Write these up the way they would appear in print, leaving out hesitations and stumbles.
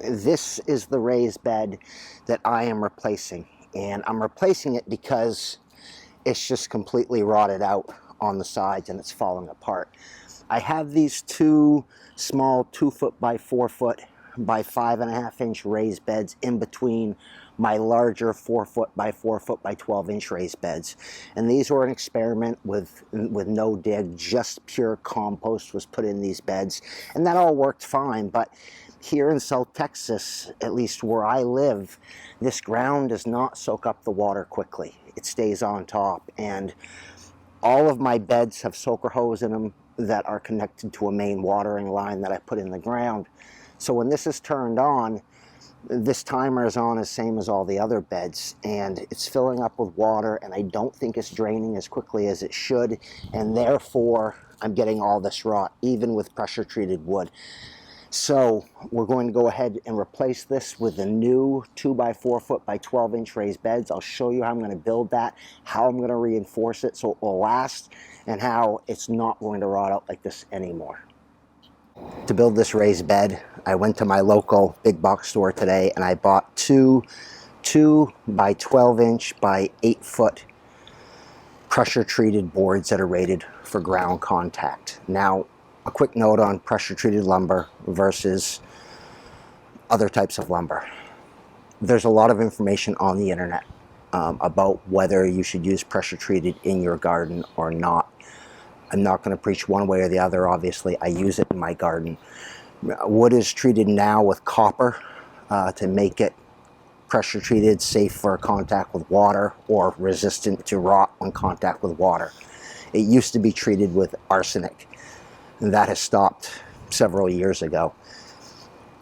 This is the raised bed that I am replacing, and I'm replacing it because it's just completely rotted out on the sides and it's falling apart. I have these two small 2 foot by 4 foot by 5.5 inch raised beds in between my larger 4 foot by 4 foot by 12 inch raised beds, and these were an experiment with no dig. Just pure compost was put in these beds, and that all worked fine. But here in South Texas, at least where I live, this ground does not soak up the water quickly. It stays on top, and all of my beds have soaker hose in them that are connected to a main watering line that I put in the ground. So when this is turned on, this timer is on as same as all the other beds, and it's filling up with water, and I don't think it's draining as quickly as it should, and therefore I'm getting all this rot, even with pressure treated wood. So we're going to go ahead and replace this with the new 2 by 4 foot by 12 inch raised beds. I'll show you how I'm going to build that, how I'm going to reinforce it so it will last, and how it's not going to rot out like this anymore. To build this raised bed, I went to my local big box store today and I bought two 2 by 12 inch by 8 foot pressure treated boards that are rated for ground contact. Now, a quick note on pressure treated lumber versus other types of lumber. There's a lot of information on the internet about whether you should use pressure treated in your garden or not. I'm not going to preach one way or the other. Obviously, I use it in my garden. Wood is treated now with copper to make it pressure treated, safe for contact with water, or resistant to rot when contact with water. It used to be treated with arsenic, and that has stopped several years ago.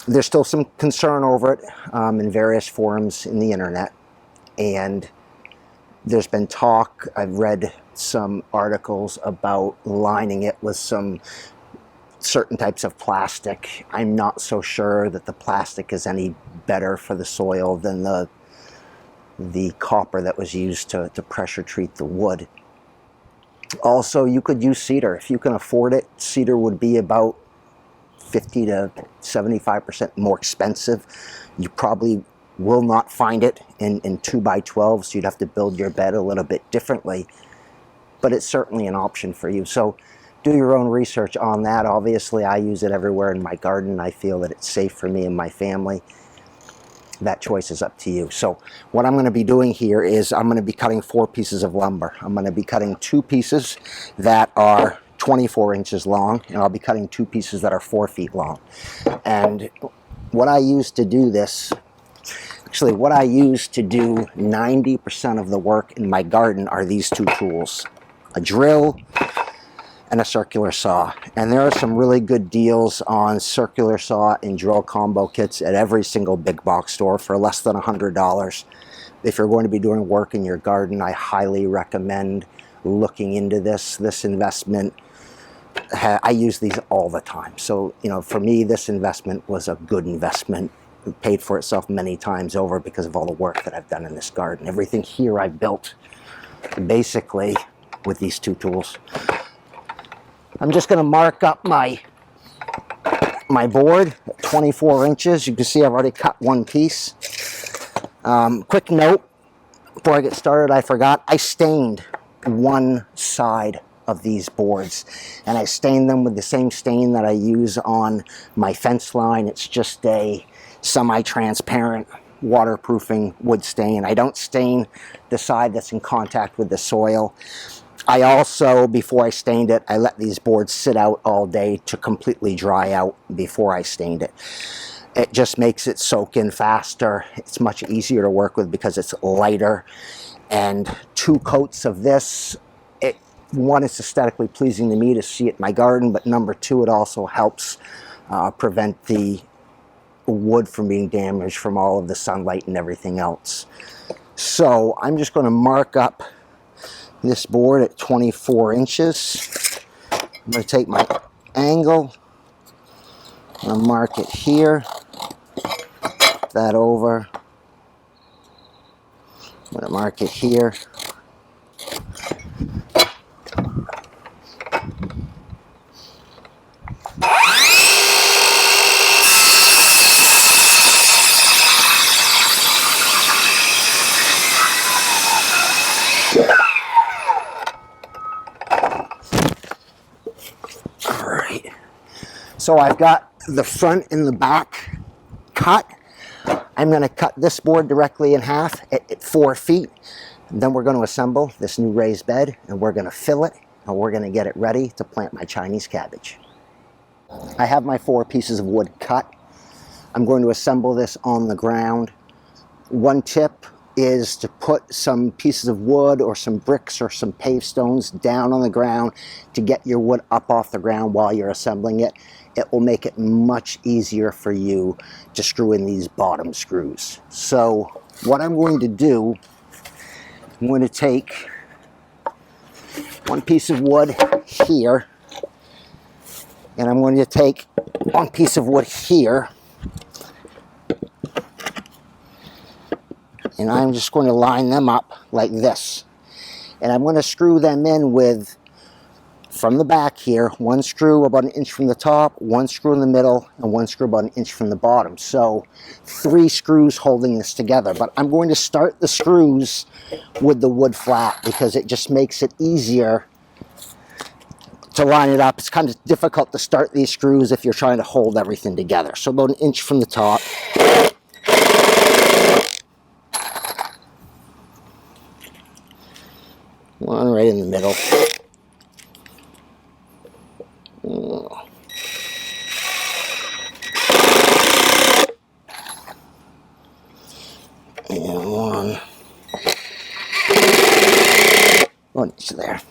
There's still some concern over it in various forums in the internet, and there's been talk, I've read some articles about lining it with some certain types of plastic. I'm not so sure that the plastic is any better for the soil than the copper that was used to pressure treat the wood. Also, you could use cedar. If you can afford it, cedar would be about 50 to 75% more expensive. You probably will not find it in 2 by 12, so you'd have to build your bed a little bit differently, but it's certainly an option for you. So do your own research on that. Obviously, I use it everywhere in my garden. I feel that it's safe for me and my family. That choice is up to you. So what I'm going to be doing here is I'm going to be cutting 4 pieces of lumber. I'm going to be cutting 2 pieces that are 24 inches long, and I'll be cutting 2 pieces that are 4 feet long. And what I use to do this, actually what I use to do 90% of the work in my garden are these 2 tools, a drill and a circular saw. And there are some really good deals on circular saw and drill combo kits at every single big box store for less than $100. If you're going to be doing work in your garden, I highly recommend looking into this investment. I use these all the time. So, you know, for me, this investment was a good investment. It paid for itself many times over because of all the work that I've done in this garden. Everything here I built basically with these 2 tools. I'm just going to mark up my board at 24 inches. You can see I've already cut 1 piece. Quick note before I get started, I forgot, I stained one side of these boards, and I stained them with the same stain that I use on my fence line. It's just a semi-transparent waterproofing wood stain. I don't stain the side that's in contact with the soil. I also, before I stained it, I let these boards sit out all day to completely dry out before I stained it. It just makes it soak in faster. It's much easier to work with because it's lighter. And 2 coats of this, one, it's aesthetically pleasing to me to see it in my garden, but number 2, it also helps prevent the wood from being damaged from all of the sunlight and everything else. So I'm just going to mark up this board at 24 inches. I'm going to take my angle, I'm going to mark it here, that over, I'm going to mark it here. So I've got the front and the back cut. I'm going to cut this board directly in half at 4 feet. And then we're going to assemble this new raised bed, and we're going to fill it, and we're going to get it ready to plant my Chinese cabbage. I have my 4 pieces of wood cut. I'm going to assemble this on the ground. One tip is to put some pieces of wood or some bricks or some paved stones down on the ground to get your wood up off the ground while you're assembling it. It will make it much easier for you to screw in these bottom screws. So what I'm going to do, I'm going to take one piece of wood here, and I'm going to take one piece of wood here, and I'm just going to line them up like this. And I'm going to screw them in with, from the back here, one screw about 1 inch from the top, one screw in the middle, and one screw about 1 inch from the bottom. So 3 screws holding this together. But I'm going to start the screws with the wood flat because it just makes it easier to line it up. It's kind of difficult to start these screws if you're trying to hold everything together. So about 1 inch from the top. One right in the middle. And one inch there.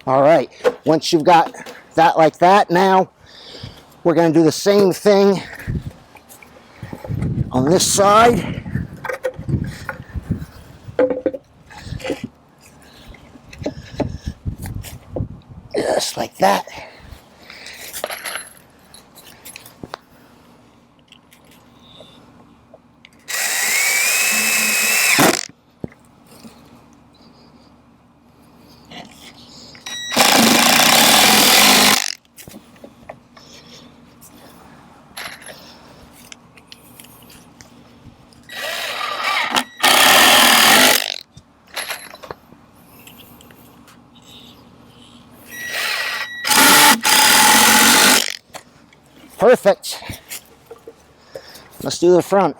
All right, once you've got that like that, now we're going to do the same thing on this side. Just like that. Perfect. Let's do the front.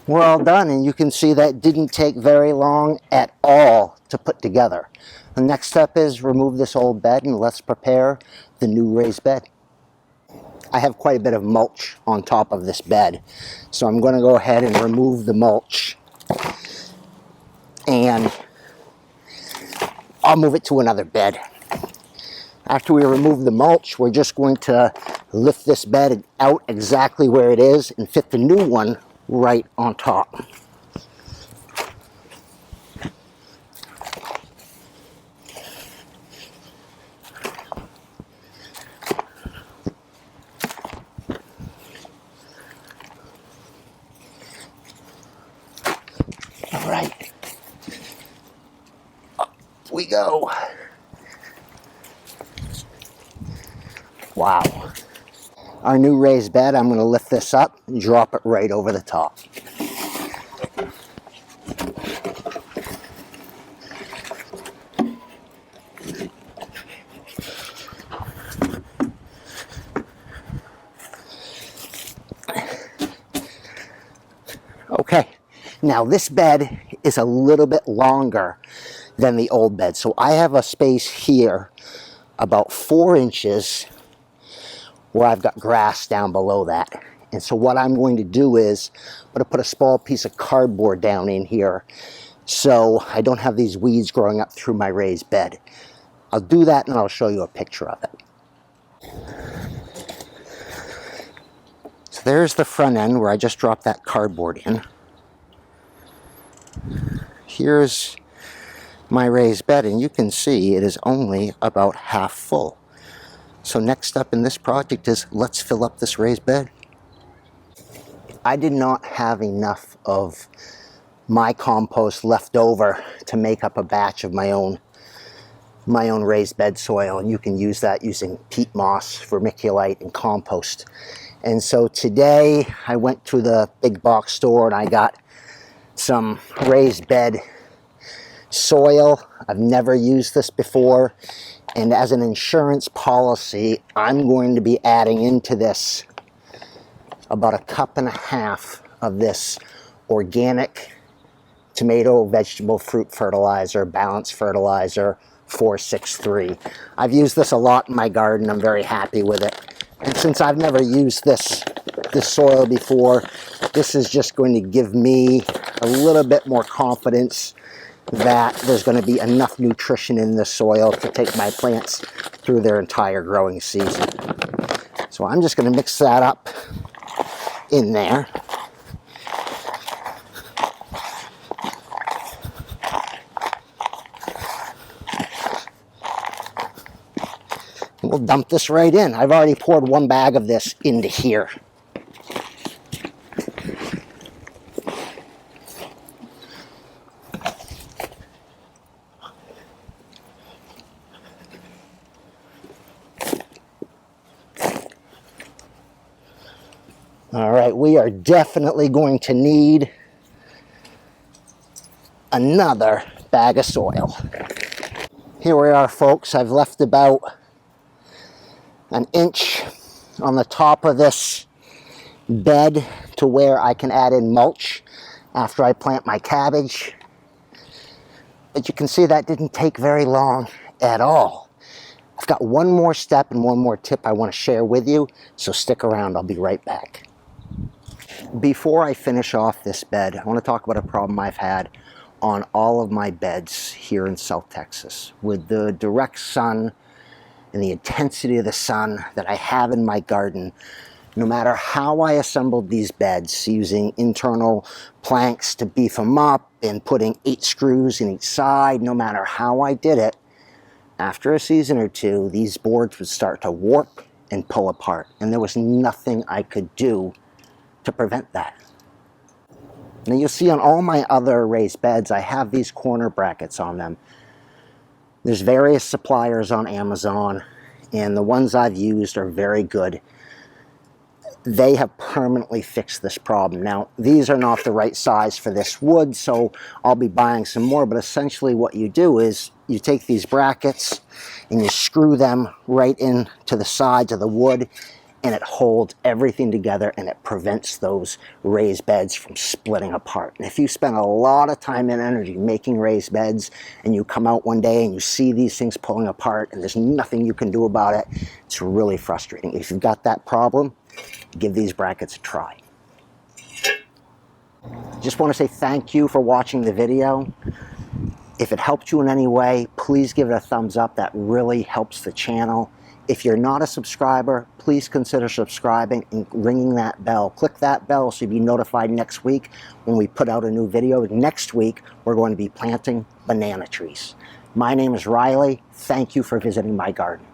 We're all done, and you can see that didn't take very long at all to put together. The next step is remove this old bed and let's prepare the new raised bed. I have quite a bit of mulch on top of this bed, so I'm going to go ahead and remove the mulch, and I'll move it to another bed. After we remove the mulch, we're just going to lift this bed out exactly where it is and fit the new one right on top. All right, up we go. Wow. Our new raised bed, I'm going to lift this up and drop it right over the top. Okay, now this bed is a little bit longer than the old bed. So I have a space here about 4 inches where I've got grass down below that. And so what I'm going to do is I'm going to put a small piece of cardboard down in here so I don't have these weeds growing up through my raised bed. I'll do that and I'll show you a picture of it. So there's the front end where I just dropped that cardboard in. Here's my raised bed, and you can see it is only about half full. So next up in this project is let's fill up this raised bed. I did not have enough of my compost left over to make up a batch of my own raised bed soil, and you can use that using peat moss, vermiculite, and compost. And so today I went to the big box store and I got some raised bed soil. I've never used this before, and as an insurance policy, I'm going to be adding into this about 1.5 cups of this organic tomato, vegetable, fruit fertilizer, balanced fertilizer 463. I've used this a lot in my garden. I'm very happy with it. And since I've never used this soil before, this is just going to give me a little bit more confidence that there's going to be enough nutrition in the soil to take my plants through their entire growing season. So I'm just going to mix that up in there. And we'll dump this right in. I've already poured 1 bag of this into here. All right, we are definitely going to need another bag of soil. Here we are, folks. I've left about 1 inch on the top of this bed to where I can add in mulch after I plant my cabbage. But you can see that didn't take very long at all. I've got one more step and one more tip I want to share with you, so stick around. I'll be right back. Before I finish off this bed, I want to talk about a problem I've had on all of my beds here in South Texas. With the direct sun and the intensity of the sun that I have in my garden, no matter how I assembled these beds using internal planks to beef them up and putting 8 screws in each side, no matter how I did it, after a season or two, these boards would start to warp and pull apart, and there was nothing I could do to prevent that. Now you'll see on all my other raised beds, I have these corner brackets on them. There's various suppliers on Amazon, and the ones I've used are very good. They have permanently fixed this problem. Now, these are not the right size for this wood, so I'll be buying some more, but essentially what you do is you take these brackets and you screw them right into the sides of the wood, and it holds everything together and it prevents those raised beds from splitting apart. And if you spend a lot of time and energy making raised beds and you come out one day and you see these things pulling apart and there's nothing you can do about it, it's really frustrating. If you've got that problem, give these brackets a try. Just want to say thank you for watching the video. If it helped you in any way, please give it a thumbs up. That really helps the channel. If you're not a subscriber, please consider subscribing and ringing that bell. Click that bell so you'll be notified next week when we put out a new video. Next week, we're going to be planting banana trees. My name is Riley. Thank you for visiting my garden.